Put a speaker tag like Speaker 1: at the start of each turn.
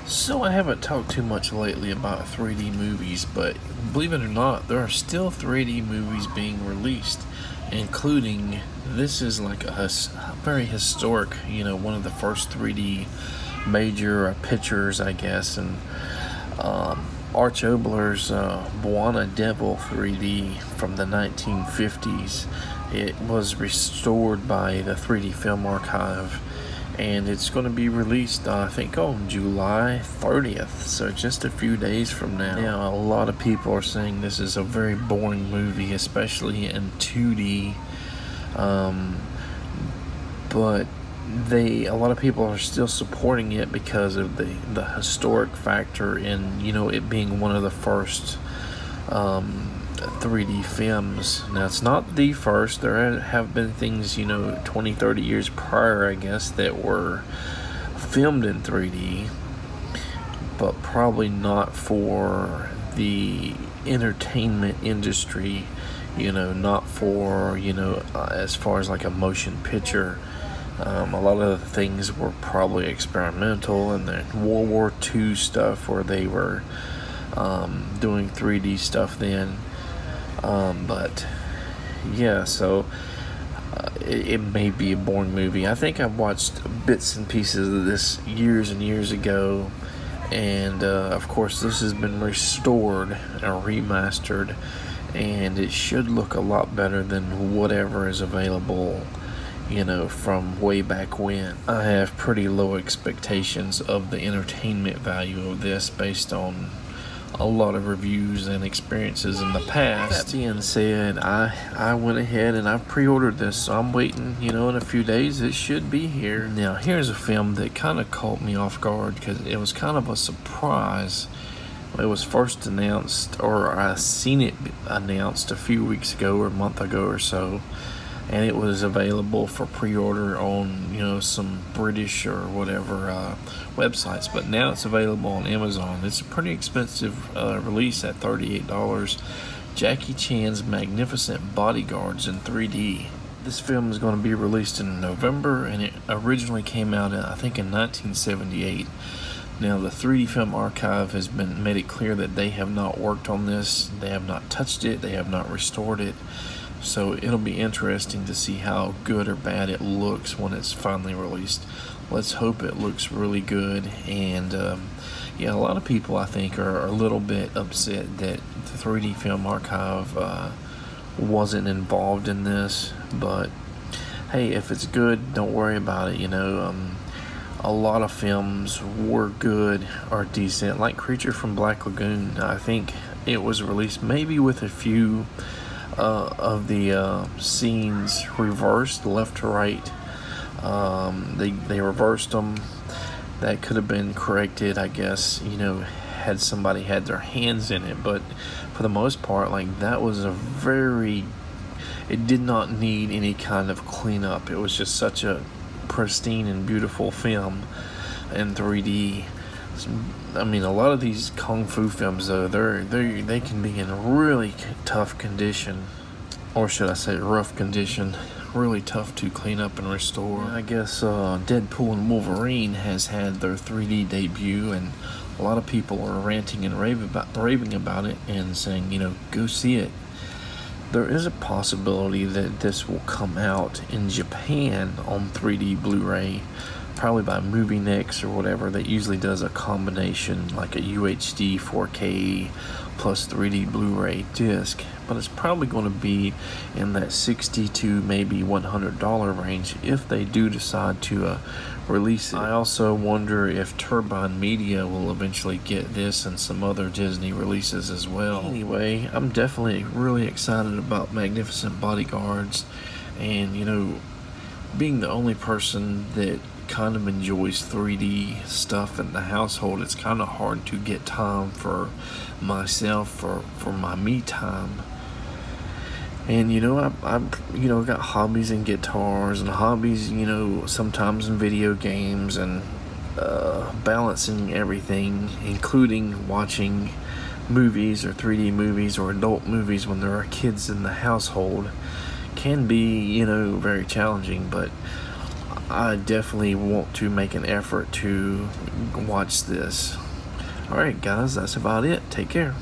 Speaker 1: So I haven't talked too much lately about 3D movies, but believe it or not, there are still 3D movies being released, including this is like very historic, one of the first 3D major pictures, I guess, and Arch Obler's Bwana Devil 3D from the 1950s. It was restored by the 3D Film Archive, and it's going to be released, I think, on July 30th, so just a few days from now. Now, a lot of people are saying this is a very boring movie, especially in 2D, but a lot of people are still supporting it because of the historic factor in, it being one of the first 3D films. Now, it's not the first. There have been things, 20, 30 years prior, I guess, that were filmed in 3D, but probably not for the entertainment industry, not for, as far as like a motion picture. A lot of the things were probably experimental, and the World War II stuff where they were doing 3D stuff then. But yeah, so it may be a boring movie. I think I've watched bits and pieces of this years and years ago, and of course this has been restored and remastered, and it should look a lot better than whatever is available, from way back when. I have pretty low expectations of the entertainment value of this based on a lot of reviews and experiences in the past. That being said, I went ahead and I pre-ordered this, so I'm waiting, in a few days it should be here. Now, here's a film that kind of caught me off guard because it was kind of a surprise. It was first announced, or I seen it announced a few weeks ago or a month ago or so, and it was available for pre-order on, some British or whatever websites, but now it's available on Amazon. It's a pretty expensive release at $38. Jackie Chan's magnificent Bodyguards in 3D. This film is going to be released in November, and it originally came out, I think, in 1978. Now, the 3D Film Archive has made it clear that they have not worked on this, they have not touched it, they have not restored it. So it'll be interesting to see how good or bad it looks when it's finally released. Let's hope it looks really good. And a lot of people, I think, are a little bit upset that the 3D Film Archive wasn't involved in this. But hey, if it's good, don't worry about it. A lot of films were good or decent, like Creature from Black Lagoon. I think it was released maybe with a few of the scenes reversed left to right. They reversed them. That could have been corrected, I guess, had somebody had their hands in it. But for the most part, that was it did not need any kind of cleanup. It was just such a pristine and beautiful film in 3D. I mean, a lot of these kung fu films, though, they can be in really tough condition, or should I say rough condition, really tough to clean up and restore. I guess Deadpool and Wolverine has had their 3D debut, and a lot of people are ranting and raving about it and saying, go see it. There is a possibility that this will come out in Japan on 3D Blu-ray, probably by Movie Next or whatever, that usually does a combination like a UHD 4K plus 3D Blu-ray disc, but it's probably going to be in that $60 to maybe $100 range if they do decide to release it. I also wonder if Turbine Media will eventually get this and some other Disney releases as well. Anyway, I'm definitely really excited about Magnificent Bodyguards, and being the only person that kind of enjoys 3D stuff in the household, it's kind of hard to get time for myself for my me time. And I've got hobbies in guitars and hobbies, sometimes in video games, and balancing everything, including watching movies or 3D movies or adult movies when there are kids in the household, can be, very challenging. But I definitely want to make an effort to watch this. Alright guys, that's about it. Take care.